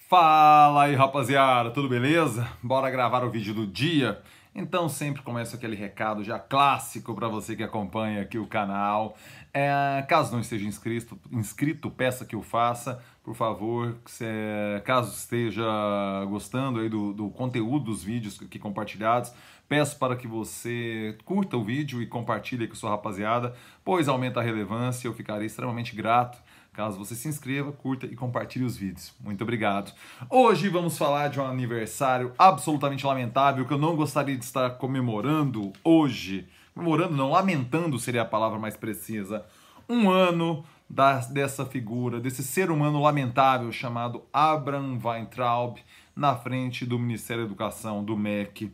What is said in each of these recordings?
Fala aí, rapaziada, tudo beleza? Bora gravar o vídeo do dia? Então sempre começa aquele recado já clássico para você que acompanha aqui o canal. Caso não esteja inscrito, peça que o faça, por favor. Caso esteja gostando aí do conteúdo dos vídeos aqui compartilhados, peço para que você curta o vídeo e compartilhe com sua rapaziada, pois aumenta a relevância e eu ficarei extremamente grato caso você se inscreva, curta e compartilhe os vídeos. Muito obrigado. Hoje vamos falar de um aniversário absolutamente lamentável que eu não gostaria de estar comemorando hoje. Comemorando não, lamentando seria a palavra mais precisa. Um ano dessa figura, desse ser humano lamentável chamado Abraham Weintraub, na frente do Ministério da Educação, do MEC.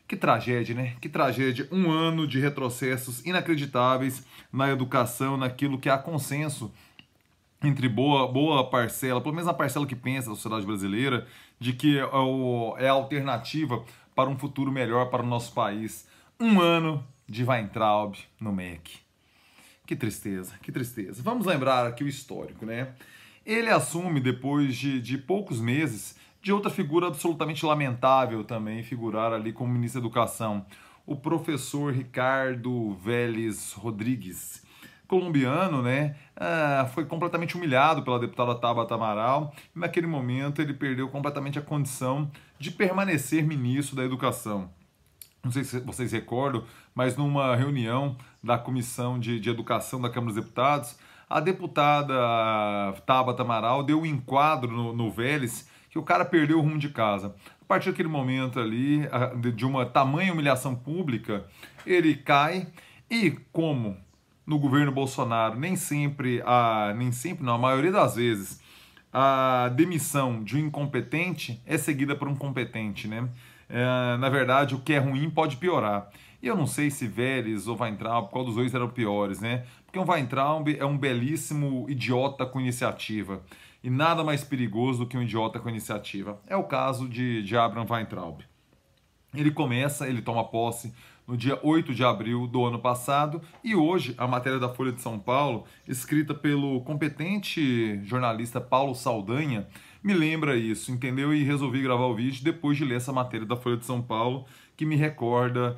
Que tragédia, né? Que tragédia. Um ano de retrocessos inacreditáveis na educação, naquilo que há consenso entre boa parcela, pelo menos a parcela que pensa da sociedade brasileira, de que é a alternativa para um futuro melhor para o nosso país. Um ano de Weintraub no MEC. Que tristeza, que tristeza. Vamos lembrar aqui o histórico, né? Ele assume, depois de poucos meses, de outra figura absolutamente lamentável também figurar ali como ministro da Educação, o professor Ricardo Vélez Rodrigues, colombiano, né, foi completamente humilhado pela deputada Tabata Amaral e naquele momento ele perdeu completamente a condição de permanecer ministro da Educação. Não sei se vocês recordam, mas numa reunião da Comissão de Educação da Câmara dos Deputados, a deputada Tabata Amaral deu um enquadro no Vélez que o cara perdeu o rumo de casa. A partir daquele momento ali, de uma tamanha humilhação pública, ele cai e como no governo Bolsonaro, nem sempre não, a maioria das vezes, a demissão de um incompetente é seguida por um competente, né? Na verdade, o que é ruim pode piorar. E eu não sei se Vélez ou Weintraub, qual dos dois eram piores, né? Porque um Weintraub é um belíssimo idiota com iniciativa. E nada mais perigoso do que um idiota com iniciativa. É o caso de Abraham Weintraub. Ele toma posse no dia 8 de abril do ano passado, e hoje a matéria da Folha de São Paulo, escrita pelo competente jornalista Paulo Saldanha, me lembra isso, entendeu? E resolvi gravar o vídeo depois de ler essa matéria da Folha de São Paulo, que me recorda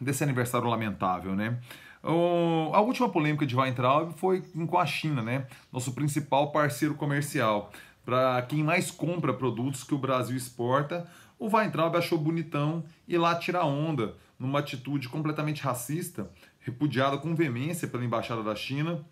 desse aniversário lamentável, né? A última polêmica de Weintraub foi com a China, né? Nosso principal parceiro comercial. Para quem mais compra produtos que o Brasil exporta, o Weintraub achou bonitão ir lá tirar onda numa atitude completamente racista, repudiada com veemência pela Embaixada da China,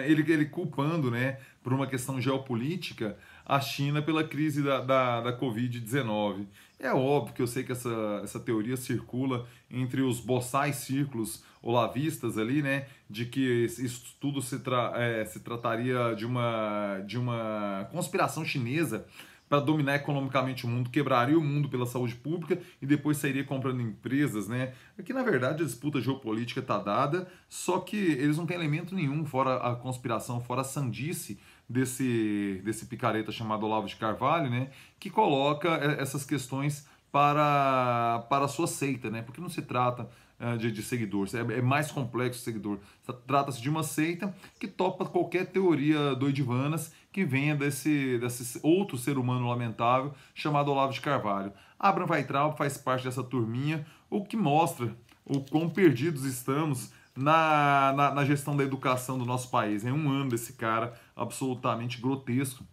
ele culpando, né, por uma questão geopolítica, a China pela crise da Covid-19. É óbvio que eu sei que essa teoria circula entre os boçais círculos olavistas ali, né, de que isso tudo se trataria de uma conspiração chinesa para dominar economicamente o mundo, quebraria o mundo pela saúde pública e depois sairia comprando empresas, né? Aqui, na verdade, a disputa geopolítica está dada, só que eles não têm elemento nenhum, fora a conspiração, fora a sandice desse picareta chamado Olavo de Carvalho, né? Que coloca essas questões para a sua seita, né? Porque não se trata de seguidores, é mais complexo o seguidor. Trata-se de uma seita que topa qualquer teoria doidivanas que venha desse outro ser humano lamentável chamado Olavo de Carvalho. Abraham Weintraub faz parte dessa turminha, o que mostra o quão perdidos estamos na gestão da educação do nosso país. É um ano desse cara absolutamente grotesco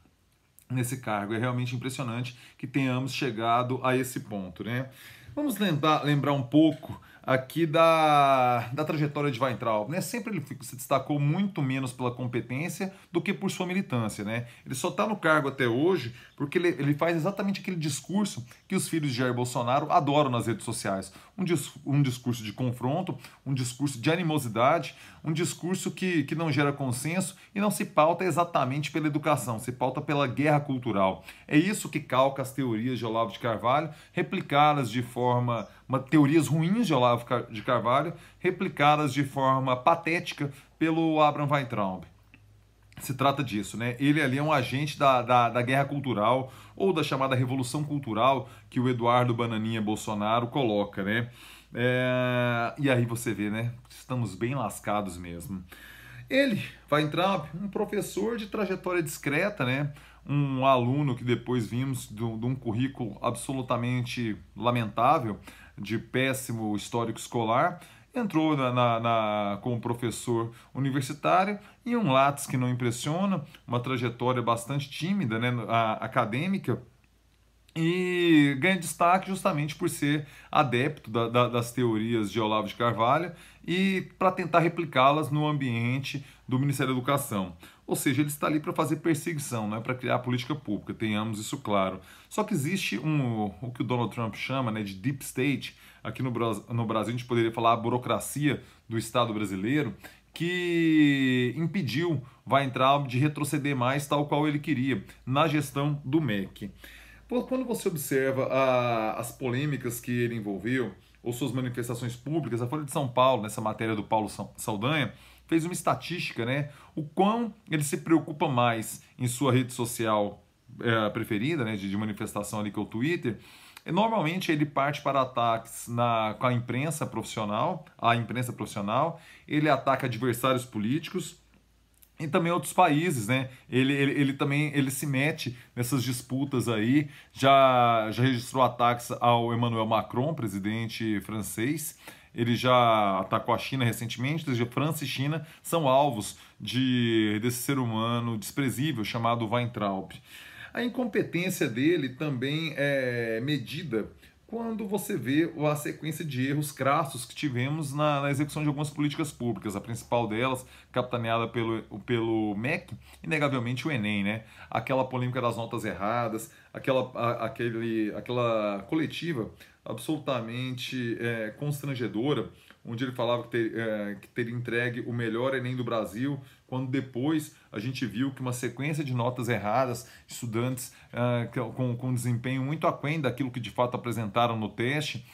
nesse cargo. É realmente impressionante que tenhamos chegado a esse ponto, né? Vamos lembrar um pouco aqui da trajetória de Weintraub, né? Sempre ele se destacou muito menos pela competência do que por sua militância, né? Ele só está no cargo até hoje porque ele faz exatamente aquele discurso que os filhos de Jair Bolsonaro adoram nas redes sociais. Um discurso de confronto, um discurso de animosidade, um discurso que não gera consenso e não se pauta exatamente pela educação, se pauta pela guerra cultural. É isso que calca as teorias de Olavo de Carvalho, replicadas de forma teorias ruins de Olavo de Carvalho, replicadas de forma patética pelo Abraham Weintraub. Se trata disso, né? Ele ali é um agente da guerra cultural ou da chamada revolução cultural que o Eduardo Bananinha Bolsonaro coloca, né? E aí você vê, né? Estamos bem lascados mesmo. Ele, Weintraub, um professor de trajetória discreta, né? Um aluno que depois vimos de um currículo absolutamente lamentável, de péssimo histórico escolar, entrou como professor universitário em um Lattes que não impressiona, uma trajetória bastante tímida, né, acadêmica, e ganha destaque justamente por ser adepto das teorias de Olavo de Carvalho e para tentar replicá-las no ambiente do Ministério da Educação. Ou seja, ele está ali para fazer perseguição, não é para criar política pública, tenhamos isso claro. Só que existe o que o Donald Trump chama, né, de deep state. Aqui no Brasil a gente poderia falar a burocracia do Estado brasileiro, que impediu Weintraub de retroceder mais tal qual ele queria na gestão do MEC. Quando você observa as polêmicas que ele envolveu, ou suas manifestações públicas, a Folha de São Paulo, nessa matéria do Paulo Saldanha, fez uma estatística, né? O quão ele se preocupa mais em sua rede social preferida, né, de manifestação ali, que é o Twitter. E, normalmente ele parte para ataques com a imprensa profissional, ele ataca adversários políticos, e também outros países, né? Ele também se mete nessas disputas aí, já registrou ataques ao Emmanuel Macron, presidente francês. Ele já atacou a China recentemente, desde França e China são alvos desse ser humano desprezível chamado Weintraub. A incompetência dele também é medida quando você vê a sequência de erros crassos que tivemos na execução de algumas políticas públicas, a principal delas, capitaneada pelo MEC, inegavelmente o Enem, né? Aquela polêmica das notas erradas, aquela coletiva absolutamente constrangedora, onde ele falava que teria entregue o melhor Enem do Brasil, quando depois a gente viu que uma sequência de notas erradas, estudantes com desempenho muito aquém daquilo que de fato apresentaram no teste,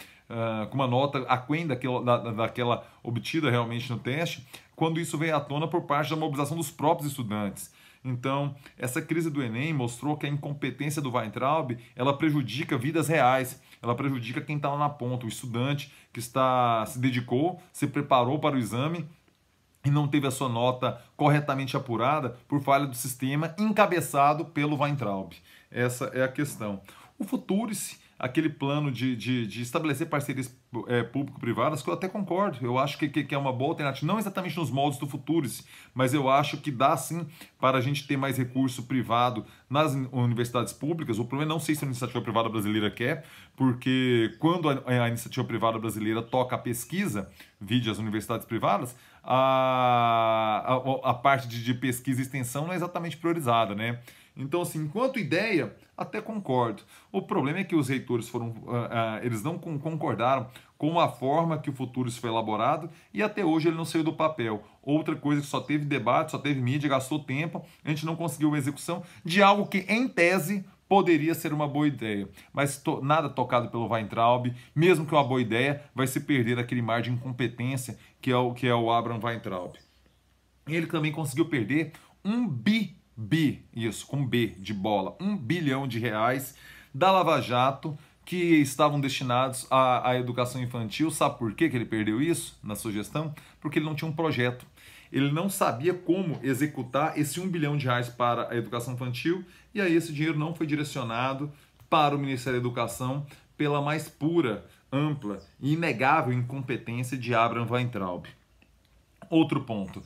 com uma nota aquém daquela obtida realmente no teste, quando isso veio à tona por parte da mobilização dos próprios estudantes. Então, essa crise do Enem mostrou que a incompetência do Weintraub, ela prejudica vidas reais, ela prejudica quem está lá na ponta, o estudante que se dedicou, se preparou para o exame e não teve a sua nota corretamente apurada por falha do sistema encabeçado pelo Weintraub. Essa é a questão. O Futurice, aquele plano de estabelecer parcerias público-privadas, que eu até concordo, eu acho que é uma boa alternativa, não exatamente nos moldes do Futurice, mas eu acho que dá sim para a gente ter mais recurso privado nas universidades públicas. O problema é não sei se a iniciativa privada brasileira quer, porque quando a iniciativa privada brasileira toca a pesquisa, vide as universidades privadas, a parte de pesquisa e extensão não é exatamente priorizada, né? Então, assim, enquanto ideia, até concordo. O problema é que os reitores eles não concordaram com a forma que o Futurice foi elaborado e até hoje ele não saiu do papel. Outra coisa que só teve debate, só teve mídia, gastou tempo, a gente não conseguiu uma execução de algo que, em tese, poderia ser uma boa ideia. Mas nada tocado pelo Weintraub, mesmo que uma boa ideia, vai se perder aquele mar de incompetência que é o Abraham Weintraub. Ele também conseguiu perder isso, com B de bola, R$ 1 bilhão da Lava Jato, que estavam destinados à educação infantil. Sabe por que ele perdeu isso na sua gestão? Porque ele não tinha um projeto. Ele não sabia como executar esse R$ 1 bilhão para a educação infantil, e aí esse dinheiro não foi direcionado para o Ministério da Educação pela mais pura, ampla e inegável incompetência de Abraham Weintraub. Outro ponto,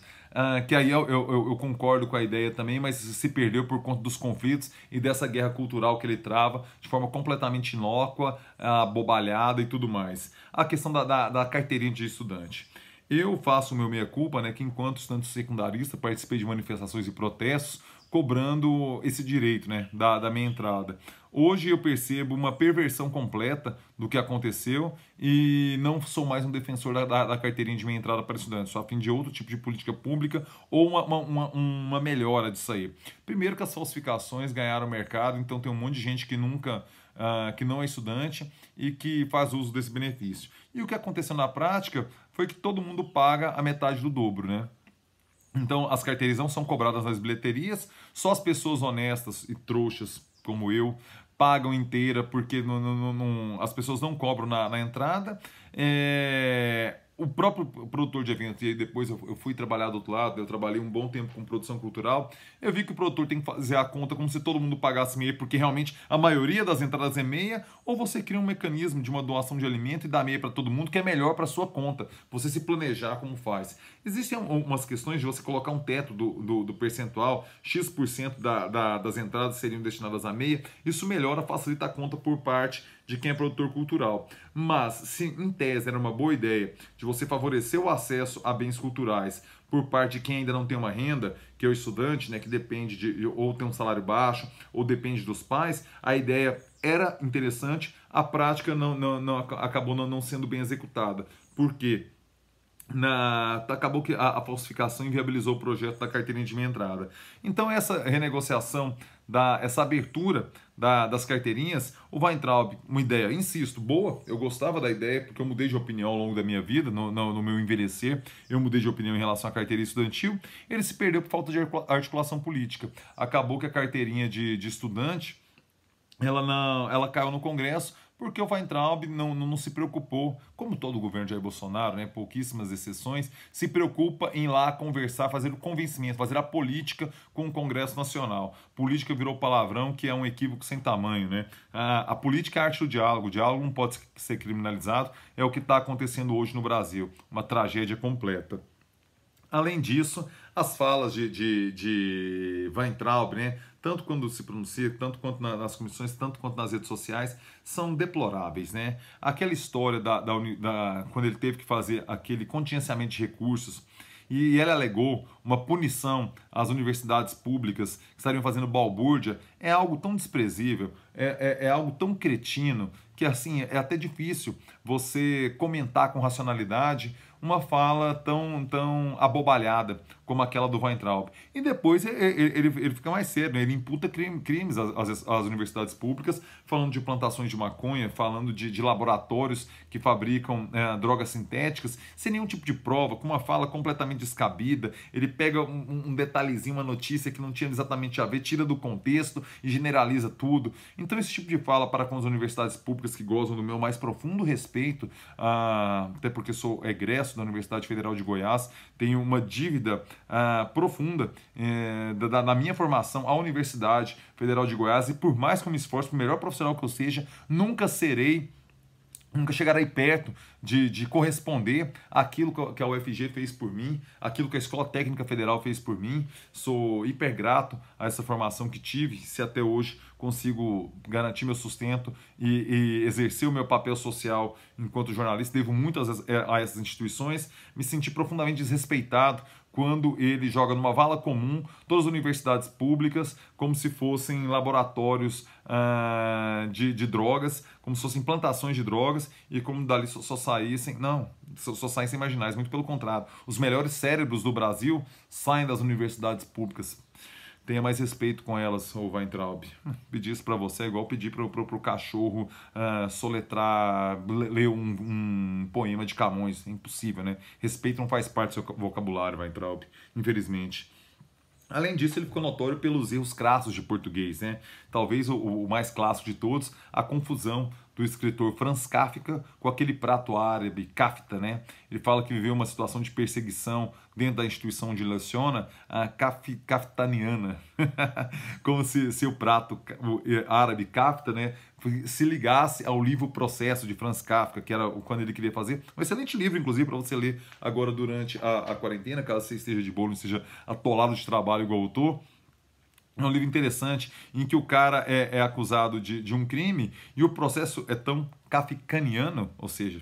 que aí eu concordo com a ideia também, mas se perdeu por conta dos conflitos e dessa guerra cultural que ele trava de forma completamente inócua, abobalhada e tudo mais. A questão da carteirinha de estudante. Eu faço o meu meia-culpa, né, que enquanto estudante secundarista participei de manifestações e protestos cobrando esse direito, né, da minha entrada. Hoje eu percebo uma perversão completa do que aconteceu e não sou mais um defensor da carteirinha de meia entrada para estudantes, só a fim de outro tipo de política pública ou uma melhora disso aí. Primeiro que as falsificações ganharam mercado, então tem um monte de gente que que não é estudante e que faz uso desse benefício. E o que aconteceu na prática foi que todo mundo paga a metade do dobro, né? Então, as carteiras não são cobradas nas bilheterias, só as pessoas honestas e trouxas, como eu, pagam inteira, porque as pessoas não cobram na entrada. o próprio produtor de eventos, e aí depois eu fui trabalhar do outro lado, eu trabalhei um bom tempo com produção cultural, eu vi que o produtor tem que fazer a conta como se todo mundo pagasse meia, porque realmente a maioria das entradas é meia, ou você cria um mecanismo de uma doação de alimento e dá meia para todo mundo, que é melhor para sua conta, você se planejar como faz. Existem umas questões de você colocar um teto do percentual, X% das entradas seriam destinadas à meia, isso melhora, facilita a conta por parte de quem é produtor cultural. Mas, se em tese era uma boa ideia de você favorecer o acesso a bens culturais por parte de quem ainda não tem uma renda, que é o estudante, né, que depende ou tem um salário baixo, ou depende dos pais, a ideia era interessante, a prática acabou não sendo bem executada. Por quê? Acabou que a falsificação inviabilizou o projeto da carteirinha de minha entrada. Então, essa renegociação, essa abertura das carteirinhas, o Weintraub, uma ideia, insisto, boa, eu gostava da ideia, porque eu mudei de opinião ao longo da minha vida, no meu envelhecer, eu mudei de opinião em relação à carteirinha estudantil, ele se perdeu por falta de articulação política. Acabou que a carteirinha de estudante, ela caiu no Congresso porque o Weintraub não se preocupou, como todo o governo de Jair Bolsonaro, né, pouquíssimas exceções, se preocupa em ir lá conversar, fazer o convencimento, fazer a política com o Congresso Nacional. Política virou palavrão, que é um equívoco sem tamanho, né? A política é a arte do diálogo, o diálogo não pode ser criminalizado, é o que está acontecendo hoje no Brasil, uma tragédia completa. Além disso, as falas de Weintraub, né, tanto quando se pronuncia, tanto quanto nas comissões, tanto quanto nas redes sociais, são deploráveis. Né? Aquela história quando ele teve que fazer aquele contingenciamento de recursos e ele alegou uma punição às universidades públicas que estariam fazendo balbúrdia, é algo tão desprezível, é algo tão cretino, que assim é até difícil você comentar com racionalidade uma fala tão abobalhada como aquela do Weintraub. E depois ele fica mais sério, né? Ele imputa crimes às universidades públicas, falando de plantações de maconha, falando de laboratórios que fabricam drogas sintéticas, sem nenhum tipo de prova, com uma fala completamente descabida. Ele pega um detalhezinho, uma notícia que não tinha exatamente a ver, tira do contexto e generaliza tudo. Então esse tipo de fala para com as universidades públicas que gozam do meu mais profundo respeito, até porque sou egresso da Universidade Federal de Goiás, tenho uma dívida profunda da minha formação à Universidade Federal de Goiás, e por mais que eu me esforce, por melhor profissional que eu seja, nunca chegarei perto de corresponder àquilo que a UFG fez por mim, aquilo que a Escola Técnica Federal fez por mim. Sou hiper grato a essa formação que tive, se até hoje consigo garantir meu sustento e exercer o meu papel social enquanto jornalista. Devo muito a essas instituições. Me senti profundamente desrespeitado quando ele joga numa vala comum todas as universidades públicas como se fossem laboratórios de drogas, como se fossem plantações de drogas, e como dali só saíssem marginais. Muito pelo contrário, os melhores cérebros do Brasil saem das universidades públicas. Tenha mais respeito com elas, ô Weintraub. Pedir isso pra você é igual pedir pro cachorro soletrar, ler um poema de Camões. É impossível, né? Respeito não faz parte do seu vocabulário, Weintraub, infelizmente. Além disso, ele ficou notório pelos erros crassos de português, né? Talvez o mais clássico de todos, a confusão do escritor Franz Kafka com aquele prato árabe, kafta, né? Ele fala que viveu uma situação de perseguição dentro da instituição onde leciona, a kaftaniana, como se o prato árabe kafta, né, se ligasse ao livro Processo de Franz Kafka, que era quando ele queria fazer. Um excelente livro, inclusive, para você ler agora durante a quarentena, caso você esteja de boa, não esteja atolado de trabalho igual eu tô. É um livro interessante em que o cara é acusado de um crime e o processo é tão kafkaniano, ou seja,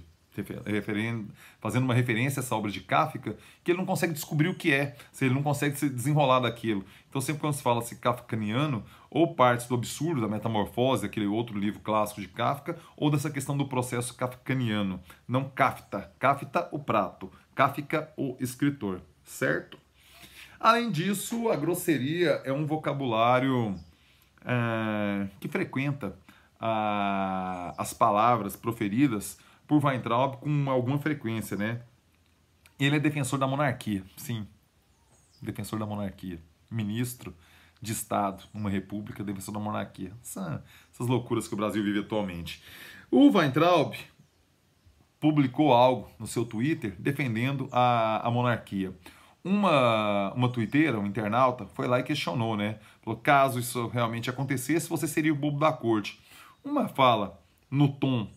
fazendo uma referência a essa obra de Kafka, que ele não consegue descobrir o que é, ele não consegue se desenrolar daquilo. Então sempre quando se fala assim kafkaniano, ou partes do absurdo, da metamorfose, aquele outro livro clássico de Kafka, ou dessa questão do processo kafkaniano, não Kafta. Kafta, o prato, Kafka, o escritor, certo? Além disso, a grosseria é um vocabulário que frequenta as palavras proferidas por Weintraub com alguma frequência, né? Ele é defensor da monarquia, sim, defensor da monarquia, ministro de Estado numa república, defensor da monarquia. Essas loucuras que o Brasil vive atualmente. O Weintraub, publicou algo no seu Twitter defendendo a monarquia. Uma tuiteira, um internauta, foi lá e questionou, né? Falou, caso isso realmente acontecesse, você seria o bobo da corte. Uma fala no tom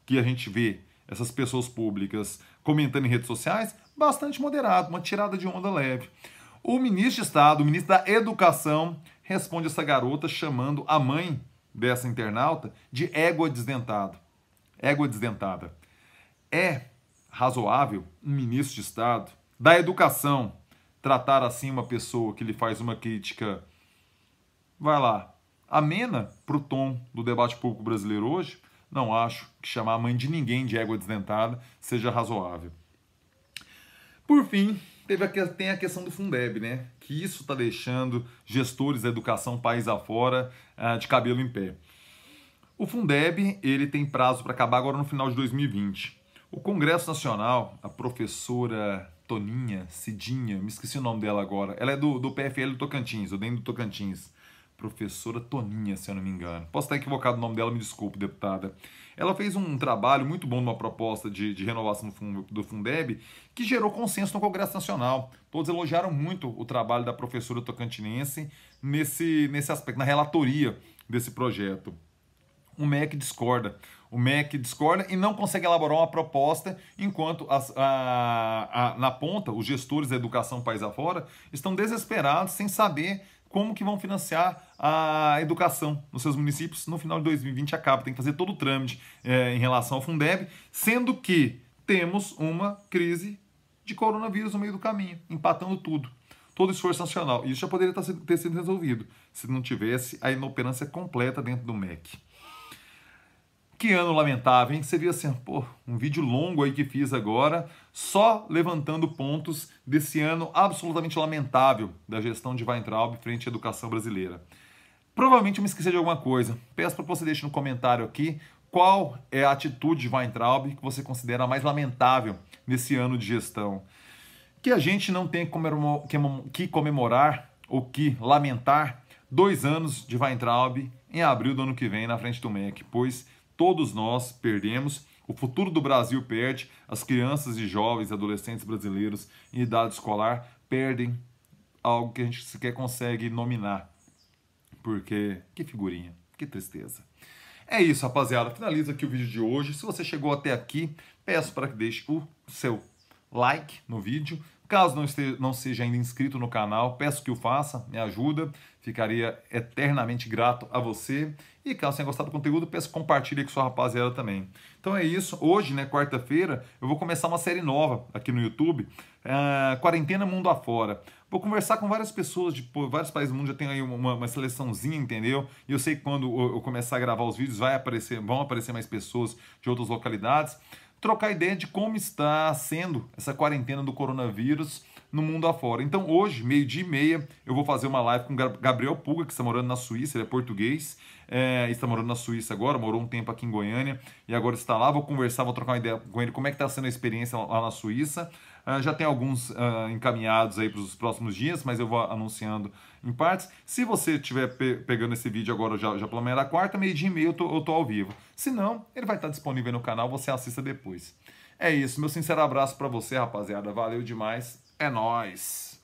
que a gente vê essas pessoas públicas comentando em redes sociais, bastante moderado, uma tirada de onda leve. O ministro de Estado, o ministro da Educação, responde essa garota chamando a mãe dessa internauta de égua desdentada. Égua desdentada. É razoável um ministro de Estado da Educação tratar assim uma pessoa que lhe faz uma crítica, vai lá, amena para o tom do debate público brasileiro hoje? Não acho que chamar a mãe de ninguém de égua desdentada seja razoável. Por fim, tem a questão do Fundeb, né? Que isso está deixando gestores da educação país afora de cabelo em pé. O Fundeb, ele tem prazo para acabar agora no final de 2020. O Congresso Nacional, a professora Toninha, Cidinha, me esqueci o nome dela agora, ela é do PFL do Tocantins, o DEM do Tocantins. Professora Toninha, se eu não me engano. Posso estar equivocado no nome dela, me desculpe, deputada. Ela fez um trabalho muito bom numa proposta de renovação do Fundeb que gerou consenso no Congresso Nacional. Todos elogiaram muito o trabalho da professora tocantinense nesse aspecto, na relatoria desse projeto. O MEC discorda. O MEC discorda e não consegue elaborar uma proposta, enquanto na ponta, os gestores da educação país afora estão desesperados sem saber como que vão financiar a educação nos seus municípios. No final de 2020 acaba, tem que fazer todo o trâmite em relação ao Fundeb, sendo que temos uma crise de coronavírus no meio do caminho, empatando tudo. Todo esforço nacional. Isso já poderia ter sido resolvido se não tivesse a inoperância completa dentro do MEC. Que ano lamentável, hein? Você viu assim, pô, um vídeo longo aí que fiz agora, só levantando pontos desse ano absolutamente lamentável da gestão de Weintraub frente à educação brasileira. Provavelmente eu me esqueci de alguma coisa. Peço para que você deixe no comentário aqui qual é a atitude de Weintraub que você considera a mais lamentável nesse ano de gestão. Que a gente não tem que comemorar ou que lamentar 2 anos de Weintraub em abril do ano que vem na frente do MEC, pois todos nós perdemos, o futuro do Brasil perde, as crianças e jovens, adolescentes brasileiros em idade escolar perdem algo que a gente sequer consegue nominar. Porque, que figurinha, que tristeza. É isso, rapaziada. Finaliza aqui o vídeo de hoje. Se você chegou até aqui, peço para que deixe o seu like no vídeo. Caso não seja ainda inscrito no canal, peço que o faça, me ajuda, ficaria eternamente grato a você. E caso tenha gostado do conteúdo, peço que compartilhe com sua rapaziada também. Então é isso, hoje, né, quarta-feira, eu vou começar uma série nova aqui no YouTube, Quarentena Mundo Afora. Vou conversar com várias pessoas de vários países do mundo, já tem aí uma seleçãozinha, entendeu? E eu sei que quando eu começar a gravar os vídeos vão aparecer mais pessoas de outras localidades. Trocar ideia de como está sendo essa quarentena do coronavírus no mundo afora. Então hoje, 12h30, eu vou fazer uma live com o Gabriel Puga, que está morando na Suíça, ele é português, está morando na Suíça agora, morou um tempo aqui em Goiânia e agora está lá. Vou conversar, vou trocar uma ideia com ele, como é que está sendo a experiência lá na Suíça. Já tem alguns encaminhados aí para os próximos dias, mas eu vou anunciando em partes. Se você estiver pegando esse vídeo agora já pela manhã da quarta, 12h30 eu tô ao vivo. Se não, ele vai estar disponível no canal, você assista depois. É isso, meu sincero abraço para você, rapaziada. Valeu demais, é nóis!